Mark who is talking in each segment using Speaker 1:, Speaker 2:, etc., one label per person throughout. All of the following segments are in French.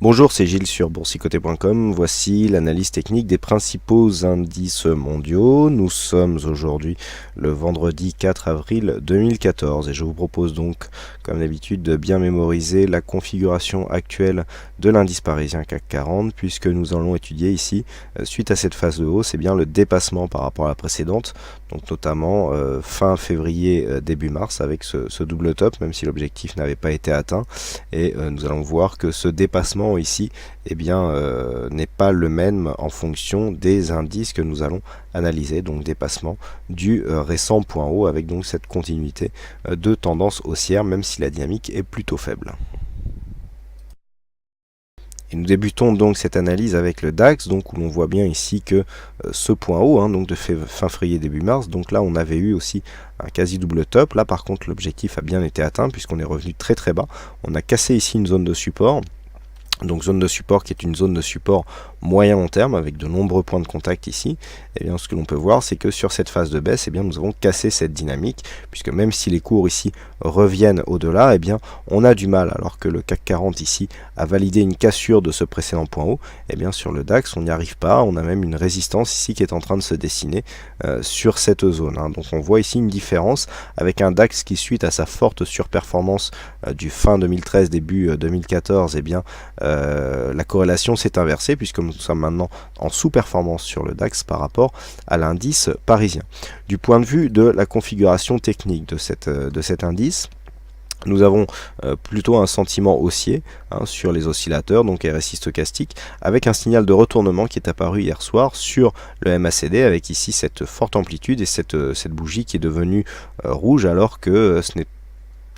Speaker 1: Bonjour, c'est Gilles sur boursicoté.com. Voici l'analyse technique des principaux indices mondiaux. Nous sommes aujourd'hui le vendredi 4 avril 2014 et je vous propose donc, comme d'habitude, de bien mémoriser la configuration actuelle de l'indice parisien CAC 40 puisque nous allons étudier ici, suite à cette phase de hausse, c'est bien le dépassement par rapport à la précédente, donc notamment fin février, début mars avec ce double top, même si l'objectif n'avait pas été atteint. Et nous allons voir que ce dépassement ici n'est pas le même en fonction des indices que nous allons analyser, donc dépassement du récent point haut avec donc cette continuité de tendance haussière même si la dynamique est plutôt faible. Et nous débutons donc cette analyse avec le DAX, donc où l'on voit bien ici que ce point haut, donc de fin février début mars, donc là on avait eu aussi un quasi double top. Là par contre l'objectif a bien été atteint puisqu'on est revenu très très bas. On a cassé ici une zone de support. Donc zone de support qui est une zone de support moyen long terme avec de nombreux points de contact ici. Et bien ce que l'on peut voir, c'est que sur cette phase de baisse, nous avons cassé cette dynamique, puisque même si les cours ici reviennent au-delà, on a du mal, alors que le CAC 40 ici a validé une cassure de ce précédent point haut, sur le DAX on n'y arrive pas. On a même une résistance ici qui est en train de se dessiner sur cette zone. Donc on voit ici une différence avec un DAX qui, suite à sa forte surperformance du fin 2013, début 2014, la corrélation s'est inversée puisque nous sommes maintenant en sous-performance sur le DAX par rapport à l'indice parisien. Du point de vue de la configuration technique de cet indice, nous avons plutôt un sentiment haussier sur les oscillateurs, donc RSI stochastique, avec un signal de retournement qui est apparu hier soir sur le MACD, avec ici cette forte amplitude et cette bougie qui est devenue rouge, alors que ce n'est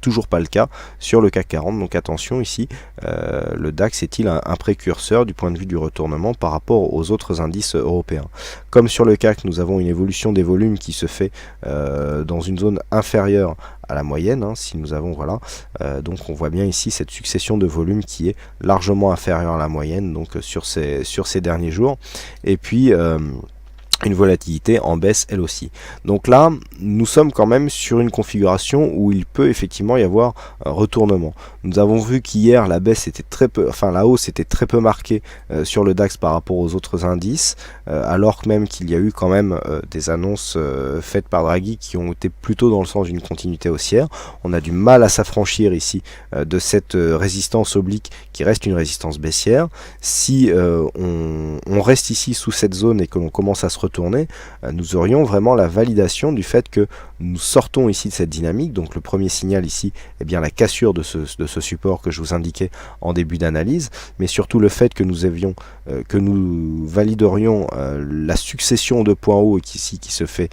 Speaker 1: toujours pas le cas sur le CAC 40. Donc attention ici, le DAX est-il un précurseur du point de vue du retournement par rapport aux autres indices européens. Comme sur le CAC, nous avons une évolution des volumes qui se fait dans une zone inférieure à la moyenne, si nous avons donc on voit bien ici cette succession de volumes qui est largement inférieure à la moyenne, donc sur ces derniers jours, et puis une volatilité en baisse elle aussi. Donc là, nous sommes quand même sur une configuration où il peut effectivement y avoir un retournement. Nous avons vu qu'hier la baisse était la hausse était très peu marquée sur le DAX par rapport aux autres indices, alors même qu'il y a eu quand même des annonces faites par Draghi qui ont été plutôt dans le sens d'une continuité haussière. On a du mal à s'affranchir ici de cette résistance oblique qui reste une résistance baissière. Si on reste ici sous cette zone et que l'on commence à se retourner, nous aurions vraiment la validation du fait que nous sortons ici de cette dynamique. Donc le premier signal ici, la cassure de ce support que je vous indiquais en début d'analyse, mais surtout le fait que nous validerions la succession de points hauts qui se fait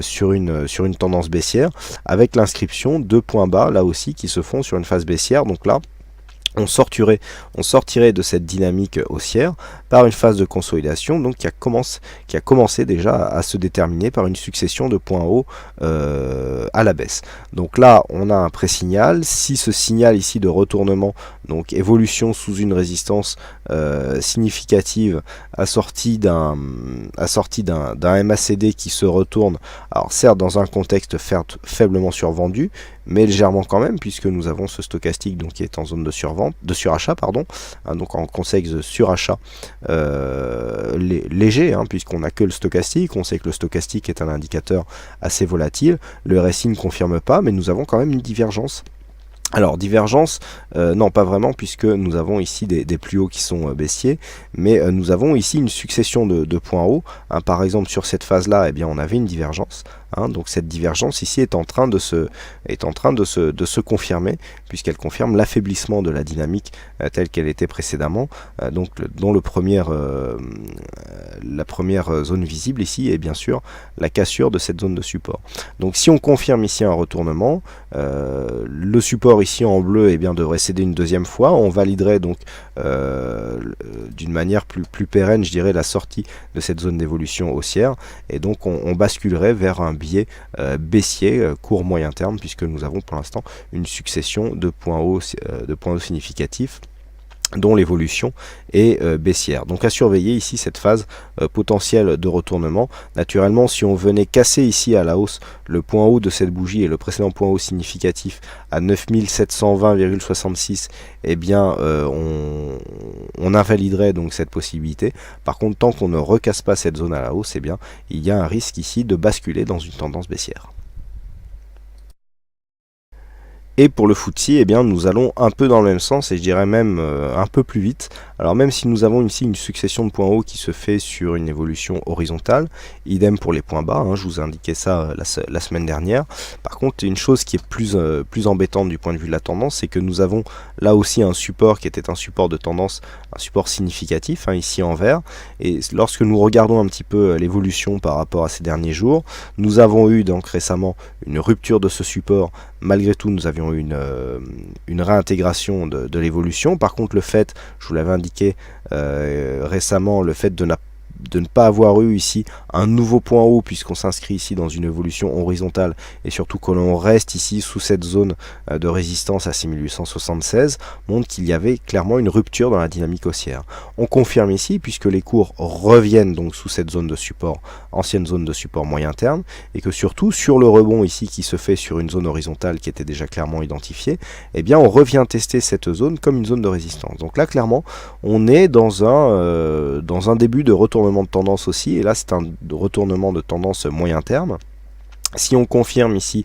Speaker 1: sur une tendance baissière, avec l'inscription de points bas là aussi qui se font sur une phase baissière. Donc là on sortirait de cette dynamique haussière par une phase de consolidation, donc qui a commencé déjà à se déterminer par une succession de points hauts à la baisse. Donc là on a un pré-signal. Si ce signal ici de retournement, donc évolution sous une résistance significative assortie d'un MACD qui se retourne, alors certes dans un contexte faiblement survendu, mais légèrement quand même, puisque nous avons ce stochastique donc qui est en zone de surachat, donc en contexte de surachat léger, puisqu'on n'a que le stochastique. On sait que le stochastique est un indicateur assez volatile. Le RSI ne confirme pas, mais nous avons quand même une divergence. Alors divergence, non pas vraiment, puisque nous avons ici des plus hauts qui sont baissiers, mais nous avons ici une succession de points hauts. Par exemple sur cette phase là, on avait une divergence. Donc cette divergence ici est en train de se confirmer, puisqu'elle confirme l'affaiblissement de la dynamique telle qu'elle était précédemment, dont la première zone visible ici est bien sûr la cassure de cette zone de support. Donc si on confirme ici un retournement, le support ici en bleu devrait céder une deuxième fois. On validerait donc d'une manière plus pérenne, je dirais, la sortie de cette zone d'évolution haussière, et donc on basculerait vers un biais baissier court moyen terme, puisque nous avons pour l'instant une succession de points hauts significatifs dont l'évolution est baissière. Donc à surveiller ici cette phase potentielle de retournement. Naturellement, si on venait casser ici à la hausse le point haut de cette bougie et le précédent point haut significatif à 9720,66, eh bien on invaliderait donc cette possibilité. Par contre, tant qu'on ne recasse pas cette zone à la hausse, eh bien il y a un risque ici de basculer dans une tendance baissière. Et pour le FTSE, eh bien, nous allons un peu dans le même sens et je dirais même un peu plus vite. Alors même si nous avons ici une succession de points hauts qui se fait sur une évolution horizontale, idem pour les points bas, hein, je vous ai indiqué ça la semaine dernière. Par contre, une chose qui est plus embêtante du point de vue de la tendance, c'est que nous avons là aussi un support qui était un support de tendance, un support significatif, hein, ici en vert. Et lorsque nous regardons un petit peu l'évolution par rapport à ces derniers jours, nous avons eu donc récemment une rupture de ce support. Malgré tout, nous avions eu une réintégration de l'évolution. Par contre, le fait, je vous l'avais indiqué récemment, le fait de ne pas avoir eu ici un nouveau point haut puisqu'on s'inscrit ici dans une évolution horizontale et surtout que l'on reste ici sous cette zone de résistance à 6876 montre qu'il y avait clairement une rupture dans la dynamique haussière. On confirme ici puisque les cours reviennent donc sous cette zone de support, ancienne zone de support moyen terme, et que surtout sur le rebond ici qui se fait sur une zone horizontale qui était déjà clairement identifiée, eh bien on revient tester cette zone comme une zone de résistance. Donc là clairement on est dans un début de retournement de tendance aussi, et là c'est un retournement de tendance moyen terme. Si on confirme ici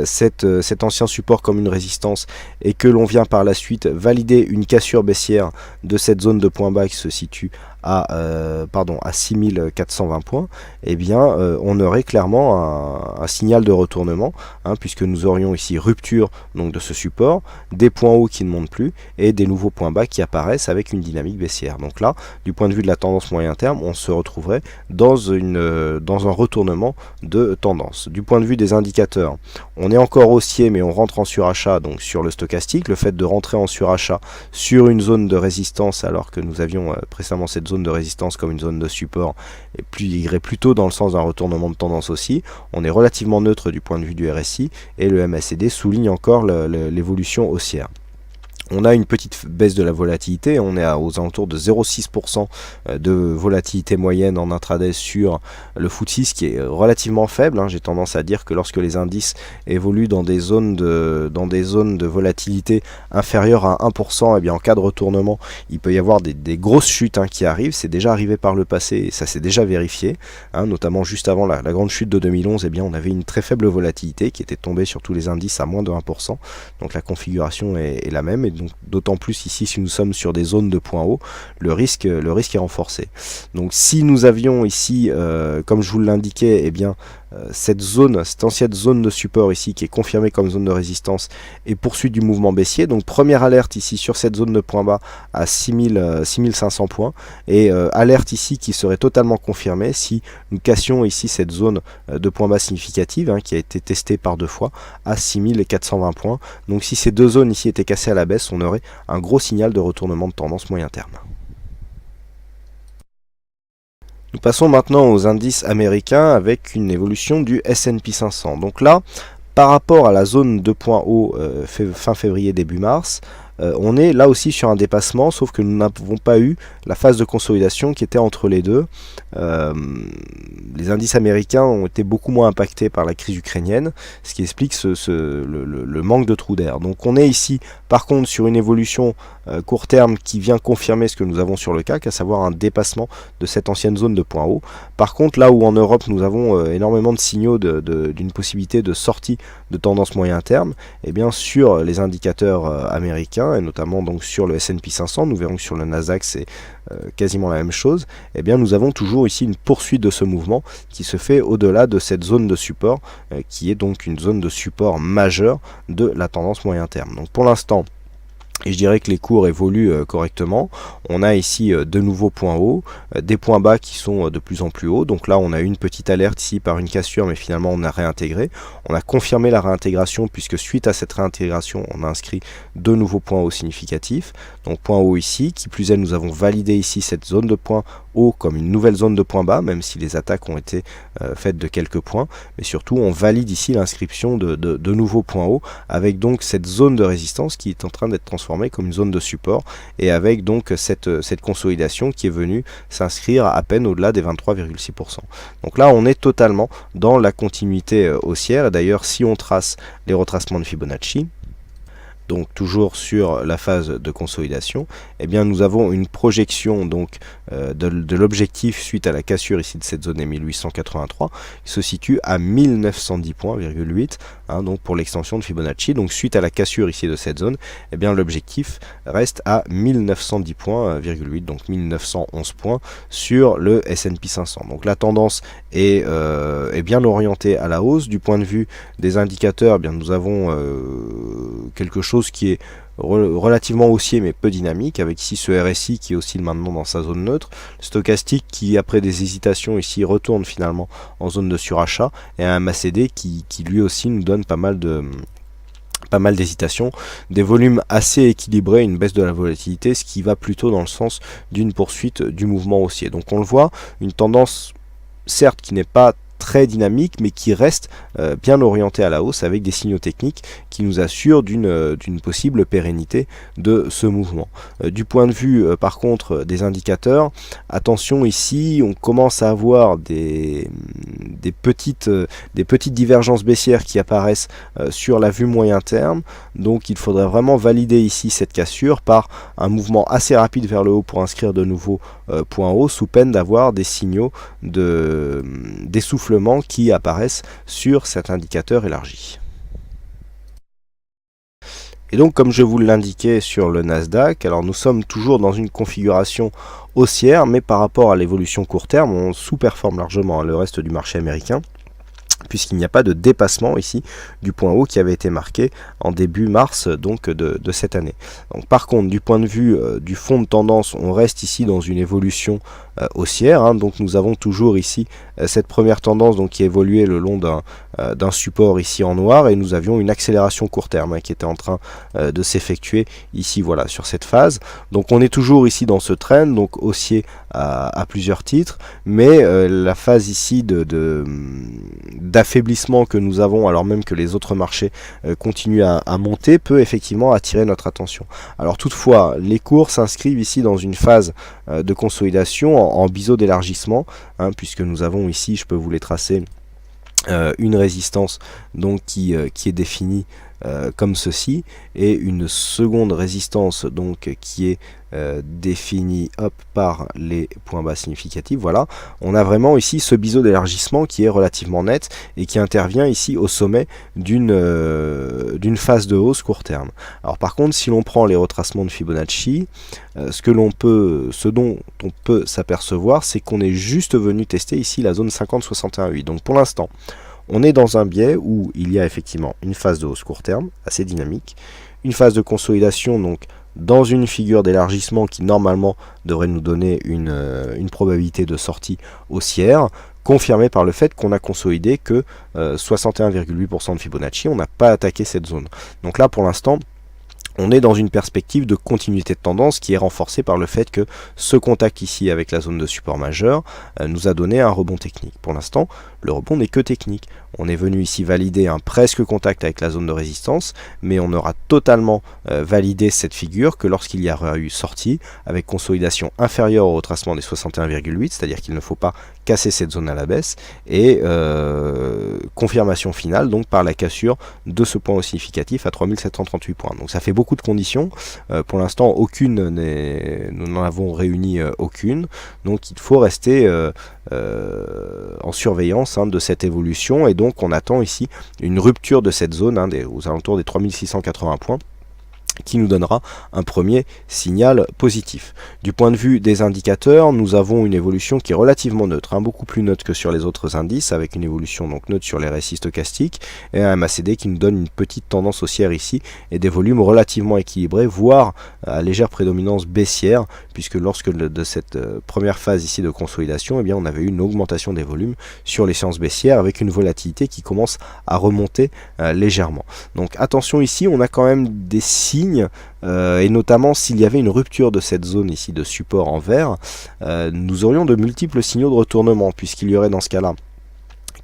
Speaker 1: cet ancien support comme une résistance et que l'on vient par la suite valider une cassure baissière de cette zone de point bas qui se situe à 6420 points, eh bien on aurait clairement un signal de retournement, hein, puisque nous aurions ici rupture donc de ce support, des points hauts qui ne montent plus et des nouveaux points bas qui apparaissent avec une dynamique baissière. Donc là, du point de vue de la tendance moyen terme, on se retrouverait dans un retournement de tendance. Du point de vue des indicateurs, on est encore haussier mais on rentre en surachat donc sur le stochastique. Le fait de rentrer en surachat sur une zone de résistance alors que nous avions précédemment cette zone de résistance comme une zone de support, et irait plutôt dans le sens d'un retournement de tendance aussi. On est relativement neutre du point de vue du RSI et le MACD souligne encore l'évolution haussière. On a une petite baisse de la volatilité, on est aux alentours de 0,6% de volatilité moyenne en intraday sur le FTSE, ce qui est relativement faible, hein. J'ai tendance à dire que lorsque les indices évoluent dans des zones de volatilité inférieures à 1%, et bien en cas de retournement, il peut y avoir des grosses chutes, hein, qui arrivent. C'est déjà arrivé par le passé et ça s'est déjà vérifié, hein, notamment juste avant la grande chute de 2011, et bien on avait une très faible volatilité qui était tombée sur tous les indices à moins de 1%, donc la configuration est la même. Et donc d'autant plus ici si nous sommes sur des zones de points hauts, le risque est renforcé. Donc si nous avions ici, comme je vous l'indiquais, eh bien cette ancienne zone de support ici qui est confirmée comme zone de résistance et poursuite du mouvement baissier. Donc première alerte ici sur cette zone de point bas à 6500 points et alerte ici qui serait totalement confirmée si nous cassions ici cette zone de point bas significative, hein, qui a été testée par deux fois à 6420 points. Donc si ces deux zones ici étaient cassées à la baisse, on aurait un gros signal de retournement de tendance moyen terme. Nous passons maintenant aux indices américains avec une évolution du S&P 500. Donc là, par rapport à la zone de point haut fin février début mars, on est là aussi sur un dépassement, sauf que nous n'avons pas eu la phase de consolidation qui était entre les deux. Les indices américains ont été beaucoup moins impactés par la crise ukrainienne, ce qui explique le manque de trou d'air. Donc on est ici par contre sur une évolution court terme qui vient confirmer ce que nous avons sur le CAC, à savoir un dépassement de cette ancienne zone de point haut. Par contre, là où en Europe nous avons énormément de signaux d'une possibilité de sortie de tendance moyen terme, et bien sur les indicateurs américains et notamment donc sur le S&P 500, nous verrons que sur le Nasdaq c'est quasiment la même chose. Et bien nous avons toujours ici une poursuite de ce mouvement qui se fait au-delà de cette zone de support qui est donc une zone de support majeure de la tendance moyen terme. Donc pour l'instant, et je dirais que les cours évoluent correctement. On a ici de nouveaux points hauts, des points bas qui sont de plus en plus hauts. Donc là on a une petite alerte ici par une cassure, mais finalement on a réintégré. On a confirmé la réintégration puisque suite à cette réintégration on a inscrit de nouveaux points hauts significatifs. Donc point haut ici, qui plus est nous avons validé ici cette zone de points haut comme une nouvelle zone de point bas, même si les attaques ont été faites de quelques points, mais surtout on valide ici l'inscription de nouveaux points hauts, avec donc cette zone de résistance qui est en train d'être transformée comme une zone de support, et avec donc cette consolidation qui est venue s'inscrire à peine au-delà des 23,6%. Donc là on est totalement dans la continuité haussière, et d'ailleurs si on trace les retracements de Fibonacci, donc toujours sur la phase de consolidation, eh bien nous avons une projection donc de l'objectif suite à la cassure ici de cette zone des 1883 qui se situe à 1910 points,8 donc pour l'extension de Fibonacci. Donc suite à la cassure ici de cette zone, eh bien l'objectif reste à 1910 points,8, donc 1911 points sur le S&P 500. Donc la tendance est bien orientée à la hausse. Du point de vue des indicateurs, eh bien nous avons quelque chose qui est relativement haussier mais peu dynamique, avec ici ce RSI qui oscille maintenant dans sa zone neutre, le stochastique qui après des hésitations ici retourne finalement en zone de surachat, et un MACD qui lui aussi nous donne pas mal d'hésitations, des volumes assez équilibrés, une baisse de la volatilité, ce qui va plutôt dans le sens d'une poursuite du mouvement haussier. Donc on le voit, une tendance certes qui n'est pas très dynamique, mais qui reste bien orienté à la hausse, avec des signaux techniques qui nous assurent d'une possible pérennité de ce mouvement. Du point de vue par contre des indicateurs, attention ici, on commence à avoir des petites divergences baissières qui apparaissent sur la vue moyen terme, donc il faudrait vraiment valider ici cette cassure par un mouvement assez rapide vers le haut pour inscrire de nouveaux points hauts, sous peine d'avoir des signaux d'essoufflement qui apparaissent sur cet indicateur élargi. Et donc comme je vous l'indiquais sur le Nasdaq, alors nous sommes toujours dans une configuration haussière, mais par rapport à l'évolution court terme, on sous-performe largement le reste du marché américain, puisqu'il n'y a pas de dépassement ici du point haut qui avait été marqué en début mars donc de cette année. Donc, par contre, du point de vue du fond de tendance, on reste ici dans une évolution haussière, donc nous avons toujours ici cette première tendance donc qui évoluait le long d'un support ici en noir, et nous avions une accélération court terme qui était en train de s'effectuer ici, voilà, sur cette phase. Donc on est toujours ici dans ce trend, donc haussier à plusieurs titres, mais la phase ici d'affaiblissement que nous avons, alors même que les autres marchés continuent à monter, peut effectivement attirer notre attention. Alors toutefois, les cours s'inscrivent ici dans une phase de consolidation en biseau d'élargissement, puisque nous avons ici, je peux vous les tracer, une résistance donc qui est définie comme ceci, et une seconde résistance donc qui est définie par les points bas significatifs. Voilà, on a vraiment ici ce biseau d'élargissement qui est relativement net et qui intervient ici au sommet d'une phase de hausse court terme. Alors par contre, si l'on prend les retracements de Fibonacci, ce dont on peut s'apercevoir, c'est qu'on est juste venu tester ici la zone 50-61,8. Donc pour l'instant, on est dans un biais où il y a effectivement une phase de hausse court terme assez dynamique, une phase de consolidation donc dans une figure d'élargissement qui normalement devrait nous donner une probabilité de sortie haussière, confirmée par le fait qu'on a consolidé que 61,8% de Fibonacci, on n'a pas attaqué cette zone. Donc là pour l'instant, on est dans une perspective de continuité de tendance qui est renforcée par le fait que ce contact ici avec la zone de support majeur nous a donné un rebond technique. Pour l'instant, le rebond n'est que technique. On est venu ici valider un presque contact avec la zone de résistance, mais on aura totalement validé cette figure que lorsqu'il y aura eu sortie avec consolidation inférieure au retracement des 61,8, c'est-à-dire qu'il ne faut pas casser cette zone à la baisse, et confirmation finale donc par la cassure de ce point significatif à 3738 points. Donc ça fait beaucoup de conditions. Pour l'instant, nous n'en avons réuni aucune, donc il faut rester en surveillance de cette évolution, et donc on attend ici une rupture de cette zone aux alentours des 3680 points, qui nous donnera un premier signal positif. Du point de vue des indicateurs, nous avons une évolution qui est relativement neutre, beaucoup plus neutre que sur les autres indices, avec une évolution donc neutre sur les RSI stochastiques, et un MACD qui nous donne une petite tendance haussière ici, et des volumes relativement équilibrés, voire à légère prédominance baissière, puisque lorsque de cette première phase ici de consolidation, on avait eu une augmentation des volumes sur les séances baissières, avec une volatilité qui commence à remonter légèrement. Donc attention ici, on a quand même des signes ligne, et notamment s'il y avait une rupture de cette zone ici de support en vert, nous aurions de multiples signaux de retournement, puisqu'il y aurait dans ce cas-là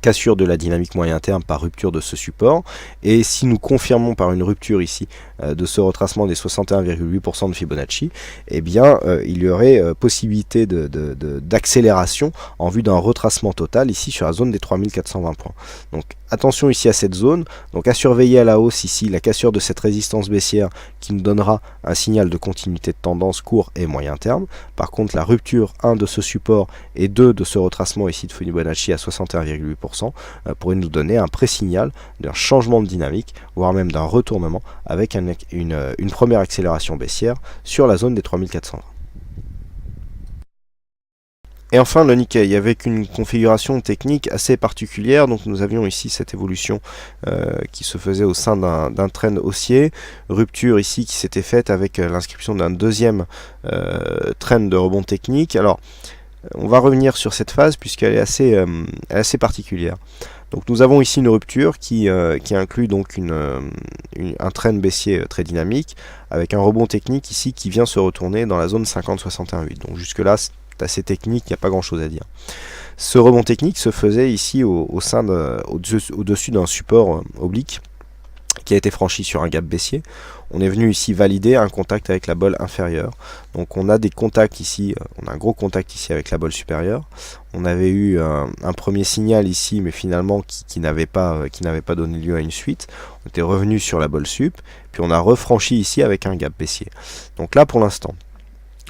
Speaker 1: cassure de la dynamique moyen terme par rupture de ce support, et si nous confirmons par une rupture ici de ce retracement des 61,8% de Fibonacci, eh bien il y aurait possibilité d'accélération en vue d'un retracement total ici sur la zone des 3420 points. Donc attention ici à cette zone, donc à surveiller à la hausse ici la cassure de cette résistance baissière qui nous donnera un signal de continuité de tendance court et moyen terme. Par contre la rupture 1 de ce support et 2 de ce retracement ici de Fibonacci à 61,8% pourrait nous donner un pré-signal d'un changement de dynamique, voire même d'un retournement avec une première accélération baissière sur la zone des 3420. Et enfin le Nikkei, avec une configuration technique assez particulière. Donc nous avions ici cette évolution qui se faisait au sein d'un trend haussier, rupture ici qui s'était faite avec l'inscription d'un deuxième trend de rebond technique. Alors on va revenir sur cette phase puisqu'elle est assez particulière. Donc nous avons ici une rupture qui inclut donc un trend baissier très dynamique avec un rebond technique ici qui vient se retourner dans la zone 50-61,8. Donc jusque là c'est assez technique, il n'y a pas grand chose à dire. Ce rebond technique se faisait ici au-dessus d'un support oblique qui a été franchi sur un gap baissier. On est venu ici valider un contact avec la bolle inférieure. Donc on a des contacts ici, on a un gros contact ici avec la bolle supérieure. On avait eu un premier signal ici, mais finalement qui n'avait pas donné lieu à une suite. On était revenu sur la bolle sup, puis on a refranchi ici avec un gap baissier. Donc là pour l'instant,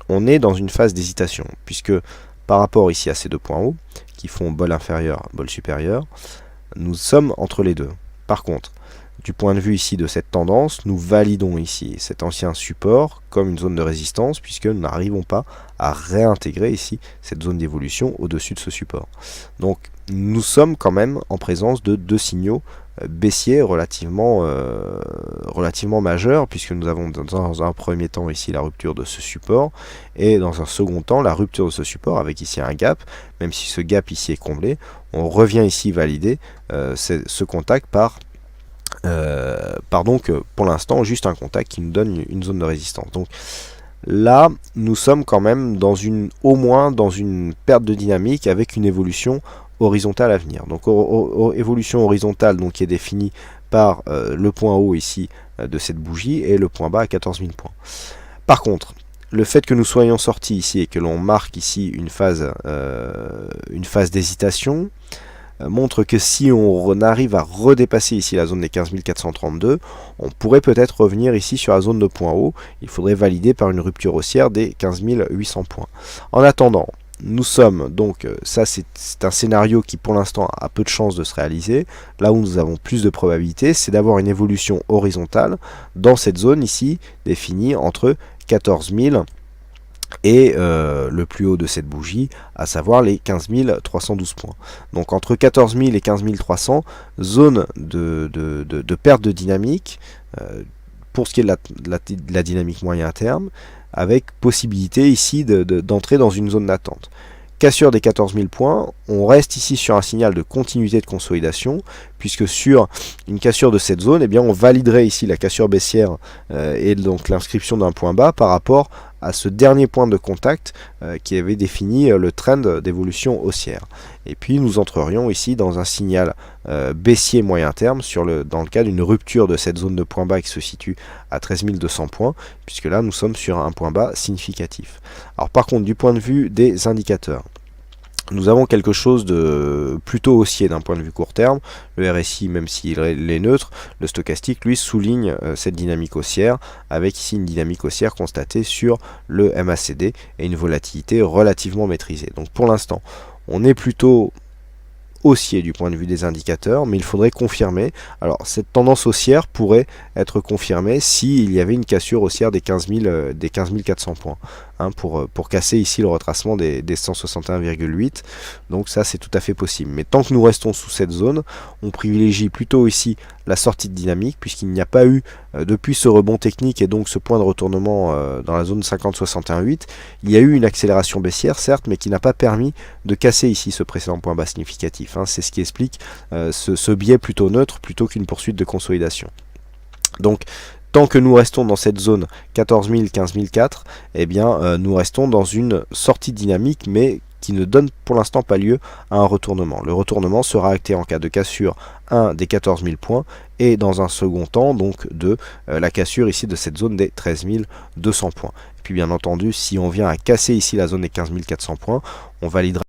Speaker 1: on est dans une phase d'hésitation, puisque par rapport ici à ces deux points hauts, qui font bolle inférieure, bolle supérieure, nous sommes entre les deux. Par contre, du point de vue ici de cette tendance, nous validons ici cet ancien support comme une zone de résistance, puisque nous n'arrivons pas à réintégrer ici cette zone d'évolution au-dessus de ce support. Donc nous sommes quand même en présence de deux signaux baissiers relativement majeurs, puisque nous avons dans un premier temps ici la rupture de ce support, et dans un second temps la rupture de ce support avec ici un gap. Même si ce gap ici est comblé, on revient ici valider ce contact par donc pour l'instant juste un contact qui nous donne une zone de résistance. Donc là nous sommes quand même au moins dans une perte de dynamique avec une évolution horizontale à venir. Donc évolution horizontale donc, qui est définie par le point haut ici de cette bougie et le point bas à 14 000 points. Par contre, le fait que nous soyons sortis ici et que l'on marque ici une phase d'hésitation montre que si on arrive à redépasser ici la zone des 15 432, on pourrait peut-être revenir ici sur la zone de point haut. Il faudrait valider par une rupture haussière des 15 800 points. En attendant, nous sommes donc, ça c'est un scénario qui pour l'instant a peu de chances de se réaliser. Là où nous avons plus de probabilités, c'est d'avoir une évolution horizontale dans cette zone ici, définie entre 14 000 et le plus haut de cette bougie, à savoir les 15 312 points. Donc entre 14 000 et 15 300, zone de perte de dynamique pour ce qui est de la dynamique moyen terme, avec possibilité ici d'entrer dans une zone d'attente. Cassure des 14 000 points, on reste ici sur un signal de continuité de consolidation, puisque sur une cassure de cette zone, eh bien, on validerait ici la cassure baissière et donc l'inscription d'un point bas par rapport à ce dernier point de contact qui avait défini le trend d'évolution haussière. Et puis nous entrerions ici dans un signal baissier moyen terme dans le cas d'une rupture de cette zone de point bas qui se situe à 13 200 points, puisque là nous sommes sur un point bas significatif. Alors par contre, du point de vue des indicateurs, nous avons quelque chose de plutôt haussier d'un point de vue court terme. Le RSI, même s'il est neutre, le stochastique, lui, souligne cette dynamique haussière, avec ici une dynamique haussière constatée sur le MACD et une volatilité relativement maîtrisée. Donc pour l'instant, on est plutôt haussier du point de vue des indicateurs, mais il faudrait confirmer. Alors cette tendance haussière pourrait être confirmée s'il y avait une cassure haussière des 15 400 points, hein, pour casser ici le retracement des 161,8. Donc ça c'est tout à fait possible. Mais tant que nous restons sous cette zone, on privilégie plutôt ici la sortie de dynamique, puisqu'il n'y a pas eu depuis ce rebond technique et donc ce point de retournement dans la zone 50-61,8, il y a eu une accélération baissière certes, mais qui n'a pas permis de casser ici ce précédent point bas significatif. Hein. C'est ce qui explique ce biais plutôt neutre plutôt qu'une poursuite de consolidation. Donc tant que nous restons dans cette zone 14 000, 15 004, eh bien, nous restons dans une sortie dynamique, mais qui ne donne pour l'instant pas lieu à un retournement. Le retournement sera acté en cas de cassure 1 des 14 000 points et dans un second temps donc de la cassure ici de cette zone des 13 200 points. Et puis bien entendu, si on vient à casser ici la zone des 15 400 points, on validera